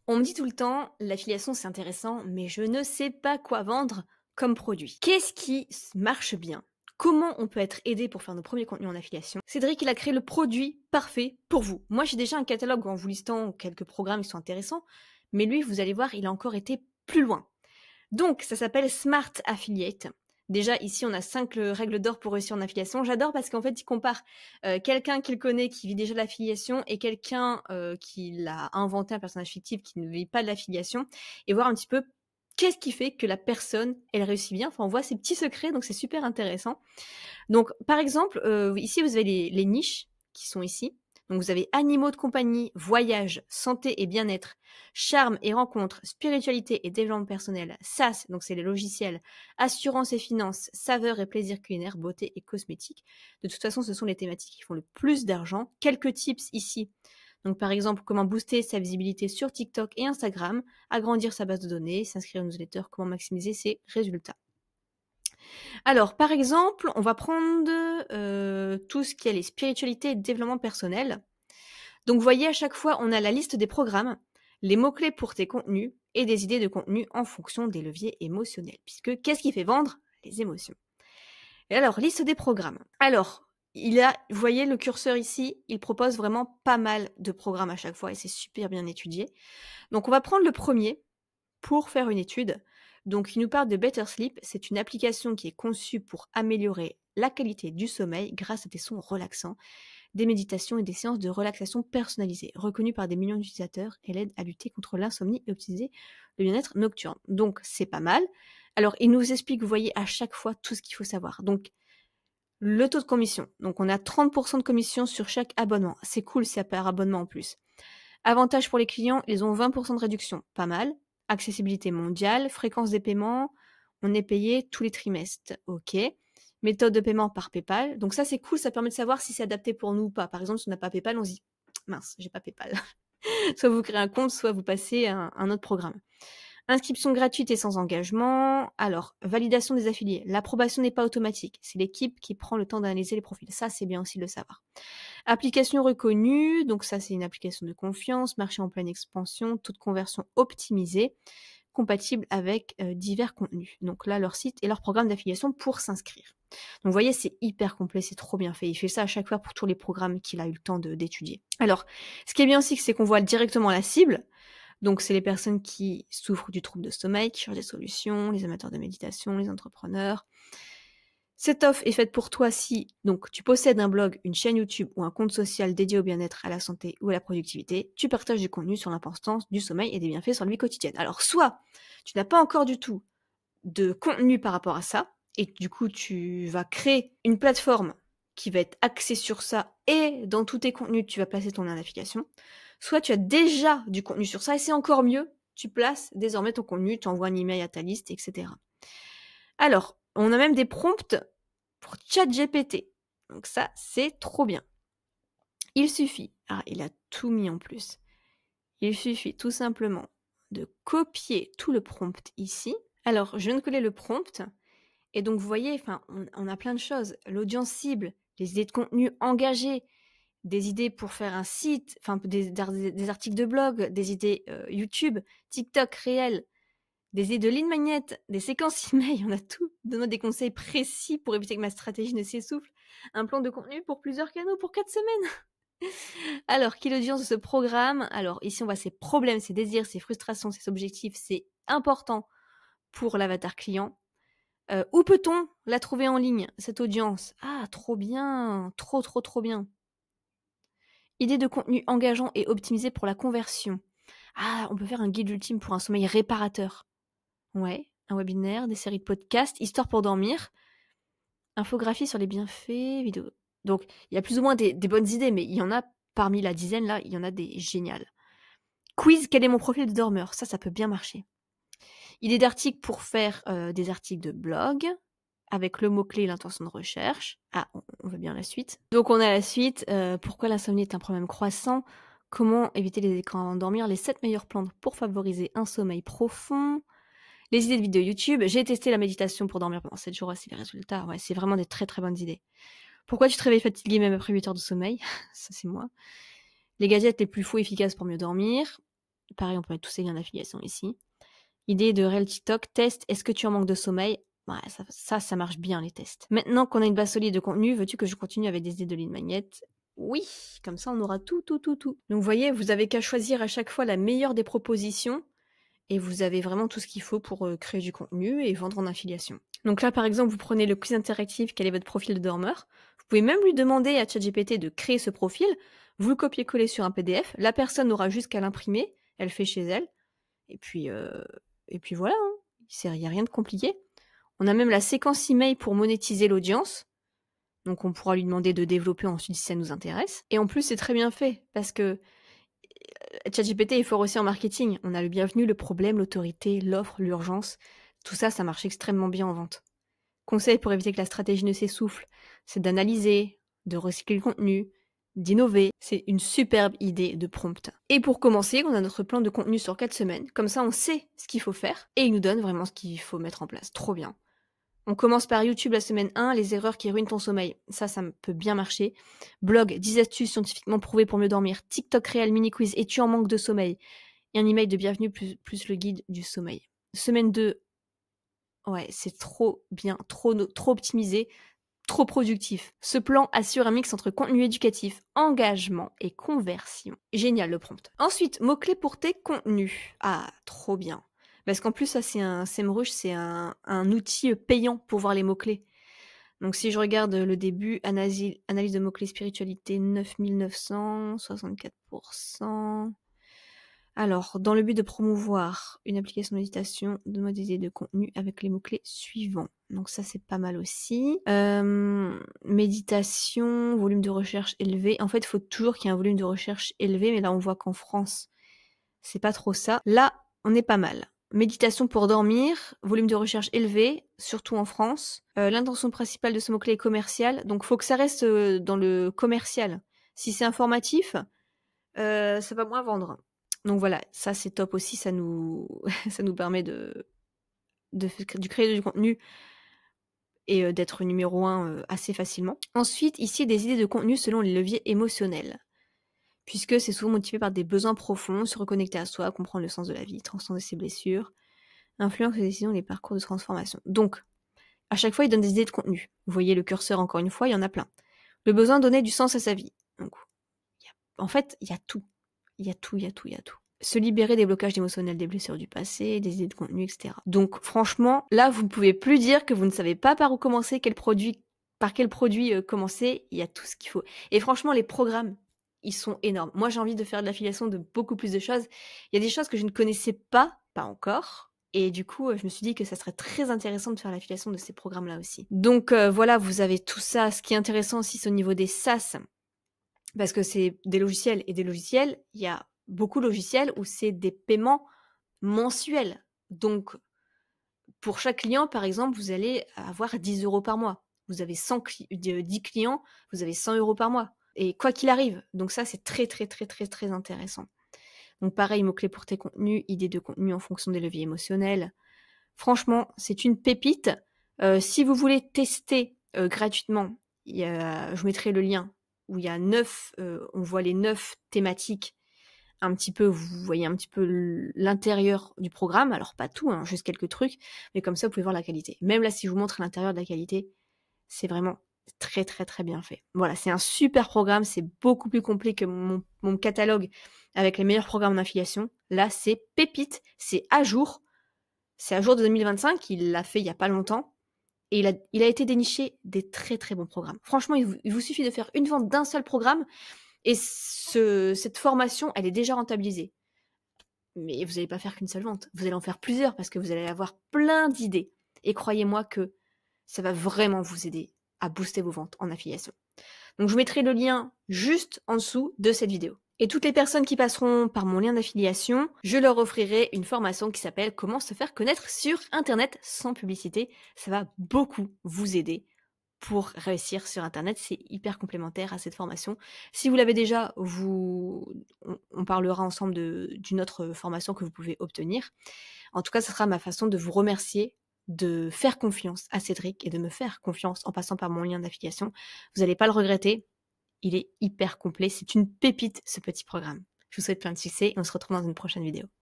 On me dit tout le temps, l'affiliation c'est intéressant, mais je ne sais pas quoi vendre comme produit. Qu'est-ce qui marche bien? Comment on peut être aidé pour faire nos premiers contenus en affiliation? Cédric, il a créé le produit parfait pour vous. Moi, j'ai déjà un catalogue en vous listant quelques programmes qui sont intéressants, mais lui, vous allez voir, il a encore été plus loin. Donc, ça s'appelle Smart Affiliate. Déjà, ici, on a 5 règles d'or pour réussir en affiliation. J'adore parce qu'en fait, il compare quelqu'un qu'il connaît qui vit déjà de l'affiliation et quelqu'un qui l'a inventé, un personnage fictif qui ne vit pas de l'affiliation, et voir un petit peu qu'est-ce qui fait que la personne, elle réussit bien. Enfin, on voit ses petits secrets, donc c'est super intéressant. Donc, par exemple, ici, vous avez les niches qui sont ici. Donc, vous avez animaux de compagnie, voyage, santé et bien-être, charme et rencontres, spiritualité et développement personnel, SaaS, donc c'est les logiciels, assurance et finances, saveur et plaisir culinaire, beauté et cosmétique. De toute façon, ce sont les thématiques qui font le plus d'argent. Quelques tips ici. Donc, par exemple, comment booster sa visibilité sur TikTok et Instagram, agrandir sa base de données, s'inscrire aux newsletters, comment maximiser ses résultats. Alors, par exemple, on va prendre tout ce qui est les spiritualités et développement personnel. Donc, vous voyez, à chaque fois, on a la liste des programmes, les mots-clés pour tes contenus et des idées de contenu en fonction des leviers émotionnels. Puisque qu'est-ce qui fait vendre? Les émotions. Et alors, liste des programmes. Alors, vous voyez le curseur ici, il propose vraiment pas mal de programmes à chaque fois et c'est super bien étudié. Donc, on va prendre le premier pour faire une étude. Donc, il nous parle de Better Sleep. C'est une application qui est conçue pour améliorer la qualité du sommeil grâce à des sons relaxants, des méditations et des séances de relaxation personnalisées. Reconnue par des millions d'utilisateurs, elle aide à lutter contre l'insomnie et optimiser le bien-être nocturne. Donc, c'est pas mal. Alors, il nous explique, vous voyez, à chaque fois tout ce qu'il faut savoir. Donc, le taux de commission. Donc, on a 30% de commission sur chaque abonnement. C'est cool, c'est par abonnement en plus. Avantage pour les clients, ils ont 20% de réduction. Pas mal. Accessibilité mondiale, fréquence des paiements, on est payé tous les trimestres. OK. Méthode de paiement par PayPal. Donc ça, c'est cool, ça permet de savoir si c'est adapté pour nous ou pas. Par exemple, si on n'a pas PayPal, on se dit, mince, j'ai pas PayPal. Soit vous créez un compte, soit vous passez à un autre programme. Inscription gratuite et sans engagement. Alors, validation des affiliés. L'approbation n'est pas automatique. C'est l'équipe qui prend le temps d'analyser les profils. Ça, c'est bien aussi de le savoir. Application reconnue. Donc ça, c'est une application de confiance. Marché en pleine expansion. Taux de conversion optimisé. Compatible avec divers contenus. Donc là, leur site et leur programme d'affiliation pour s'inscrire. Donc vous voyez, c'est hyper complet, c'est trop bien fait. Il fait ça à chaque fois pour tous les programmes qu'il a eu le temps d'étudier. Alors, ce qui est bien aussi, c'est qu'on voit directement la cible. Donc, c'est les personnes qui souffrent du trouble de sommeil, qui cherchent des solutions, les amateurs de méditation, les entrepreneurs. Cette offre est faite pour toi si donc tu possèdes un blog, une chaîne YouTube ou un compte social dédié au bien-être, à la santé ou à la productivité. Tu partages du contenu sur l'importance du sommeil et des bienfaits sur la vie quotidienne. Alors, soit tu n'as pas encore du tout de contenu par rapport à ça, et du coup, tu vas créer une plateforme qui va être axée sur ça, et dans tous tes contenus, tu vas placer ton lien d'affiliation. Soit tu as déjà du contenu sur ça, et c'est encore mieux, tu places désormais ton contenu, tu envoies un email à ta liste, etc. Alors, on a même des prompts pour ChatGPT. Donc ça, c'est trop bien. Il suffit, il a tout mis en plus. Il suffit tout simplement de copier tout le prompt ici. Alors, je viens de coller le prompt. Et donc, vous voyez, on a plein de choses. L'audience cible, les idées de contenu engagées, des idées pour faire un site, des articles de blog, des idées YouTube, TikTok réel, des idées de ligne magnet, des séquences email, on a tout. Donne-moi des conseils précis pour éviter que ma stratégie ne s'essouffle. Un plan de contenu pour plusieurs canaux pour 4 semaines. Alors, qui est l'audience de ce programme? Alors, ici, on voit ses problèmes, ses désirs, ses frustrations, ses objectifs. C'est important pour l'avatar client. Où peut-on la trouver en ligne, cette audience? Ah, trop bien, trop bien. Idée de contenu engageant et optimisé pour la conversion. Ah, on peut faire un guide ultime pour un sommeil réparateur. Ouais, un webinaire, des séries de podcasts, histoire pour dormir, infographie sur les bienfaits, vidéo. Donc, il y a plus ou moins des bonnes idées, mais il y en a parmi la dizaine là, il y en a des géniales. Quiz, quel est mon profil de dormeur? Ça peut bien marcher. Idée d'articles pour faire des articles de blog, avec le mot-clé et l'intention de recherche. Ah, on veut bien la suite. Donc on a la suite. Pourquoi l'insomnie est un problème croissant? Comment éviter les écrans avant de dormir? Les 7 meilleures plantes pour favoriser un sommeil profond. Les idées de vidéos YouTube. J'ai testé la méditation pour dormir pendant 7 jours. Voici les résultats. Ouais, c'est vraiment des très très bonnes idées. Pourquoi tu te réveilles fatigué même après 8 heures de sommeil? Ça, c'est moi. Les gadgets les plus fous efficaces pour mieux dormir. Pareil, on peut mettre tous ces liens d'affiliation ici. Idée de réel TikTok, test, est-ce que tu en manques de sommeil? Ouais, ça marche bien les tests. Maintenant qu'on a une base solide de contenu, veux-tu que je continue avec des idées de lead magnet? Oui, comme ça on aura tout. Donc vous voyez, vous avez qu'à choisir à chaque fois la meilleure des propositions et vous avez vraiment tout ce qu'il faut pour créer du contenu et vendre en affiliation. Donc là par exemple, vous prenez le quiz interactif, quel est votre profil de dormeur? Vous pouvez même lui demander à ChatGPT de créer ce profil, vous le copiez-collez sur un PDF, la personne n'aura juste qu'à l'imprimer, elle fait chez elle, et puis voilà, hein. Il n'y a rien de compliqué. On a même la séquence email pour monétiser l'audience. Donc on pourra lui demander de développer ensuite si ça nous intéresse. Et en plus, c'est très bien fait parce que ChatGPT est fort aussi en marketing. On a le bienvenu, le problème, l'autorité, l'offre, l'urgence. Tout ça, ça marche extrêmement bien en vente. Conseil pour éviter que la stratégie ne s'essouffle, c'est d'analyser, de recycler le contenu, d'innover. C'est une superbe idée de prompt. Et pour commencer, on a notre plan de contenu sur 4 semaines. Comme ça, on sait ce qu'il faut faire et il nous donne vraiment ce qu'il faut mettre en place. Trop bien. On commence par YouTube la semaine 1, les erreurs qui ruinent ton sommeil. Ça peut bien marcher. Blog, 10 astuces scientifiquement prouvées pour mieux dormir. TikTok réel, mini-quiz, et tu en manques de sommeil. Et un email de bienvenue plus le guide du sommeil. Semaine 2, ouais, c'est trop bien, trop optimisé, trop productif. Ce plan assure un mix entre contenu éducatif, engagement et conversion. Génial le prompt. Ensuite, mots-clés pour tes contenus. Ah, trop bien. Parce qu'en plus, ça, c'est un SEMrush, c'est un outil payant pour voir les mots-clés. Donc, si je regarde le début, analyse de mots-clés spiritualité, 9900, 64%. Alors, dans le but de promouvoir une application de méditation, donne-moi des idées de contenu avec les mots-clés suivants. Donc ça, c'est pas mal aussi. Méditation, volume de recherche élevé. En fait, il faut toujours qu'il y ait un volume de recherche élevé, mais là, on voit qu'en France, c'est pas trop ça. Là, on est pas mal. Méditation pour dormir, volume de recherche élevé, surtout en France. L'intention principale de ce mot-clé est commercial, donc faut que ça reste dans le commercial. Si c'est informatif, ça va moins vendre. Donc voilà, ça c'est top aussi, ça nous permet de créer du contenu et d'être numéro 1 assez facilement. Ensuite, ici, des idées de contenu selon les leviers émotionnels, puisque c'est souvent motivé par des besoins profonds, se reconnecter à soi, comprendre le sens de la vie, transcender ses blessures, influence les décisions et les parcours de transformation. Donc, à chaque fois, il donne des idées de contenu. Vous voyez le curseur encore une fois, il y en a plein. Le besoin de donner du sens à sa vie. Donc, en fait, il y a tout. Il y a tout. Se libérer des blocages émotionnels, des blessures du passé, des idées de contenu, etc. Donc franchement, là, vous ne pouvez plus dire que vous ne savez pas par où commencer, par quel produit commencer. Il y a tout ce qu'il faut. Et franchement, les programmes, ils sont énormes. Moi, j'ai envie de faire de l'affiliation de beaucoup plus de choses. Il y a des choses que je ne connaissais pas encore. Et du coup, je me suis dit que ça serait très intéressant de faire l'affiliation de ces programmes-là aussi. Donc voilà, vous avez tout ça. Ce qui est intéressant aussi, c'est au niveau des SaaS. Parce que c'est des logiciels et des logiciels, il y a beaucoup de logiciels où c'est des paiements mensuels. Donc, pour chaque client, par exemple, vous allez avoir 10 € par mois. Vous avez 10 clients, vous avez 100 € par mois. Et quoi qu'il arrive. Donc ça, c'est très, très, très, très, très intéressant. Donc pareil, mots-clés pour tes contenus, idées de contenu en fonction des leviers émotionnels. Franchement, c'est une pépite. Si vous voulez tester gratuitement, je vous mettrai le lien où il y a 9, on voit les 9 thématiques, un petit peu, vous voyez un petit peu l'intérieur du programme, alors pas tout, hein, juste quelques trucs, mais comme ça vous pouvez voir la qualité. Même là, si je vous montre l'intérieur de la qualité, c'est vraiment très très très bien fait. Voilà, c'est un super programme, c'est beaucoup plus complet que mon catalogue avec les meilleurs programmes d'affiliation. Là, c'est pépite, c'est à jour de 2025, il l'a fait il y a pas longtemps. Et il a été déniché des très très bons programmes. Franchement, il vous suffit de faire une vente d'un seul programme et cette formation, elle est déjà rentabilisée. Mais vous n'allez pas faire qu'une seule vente. Vous allez en faire plusieurs parce que vous allez avoir plein d'idées. Et croyez-moi que ça va vraiment vous aider à booster vos ventes en affiliation. Donc je vous mettrai le lien juste en dessous de cette vidéo. Et toutes les personnes qui passeront par mon lien d'affiliation, je leur offrirai une formation qui s'appelle « Comment se faire connaître sur Internet sans publicité ». Ça va beaucoup vous aider pour réussir sur Internet. C'est hyper complémentaire à cette formation. Si vous l'avez déjà, on parlera ensemble d'une autre formation que vous pouvez obtenir. En tout cas, ce sera ma façon de vous remercier de faire confiance à Cédric et de me faire confiance en passant par mon lien d'affiliation. Vous n'allez pas le regretter. Il est hyper complet. C'est une pépite, ce petit programme. Je vous souhaite plein de succès et on se retrouve dans une prochaine vidéo.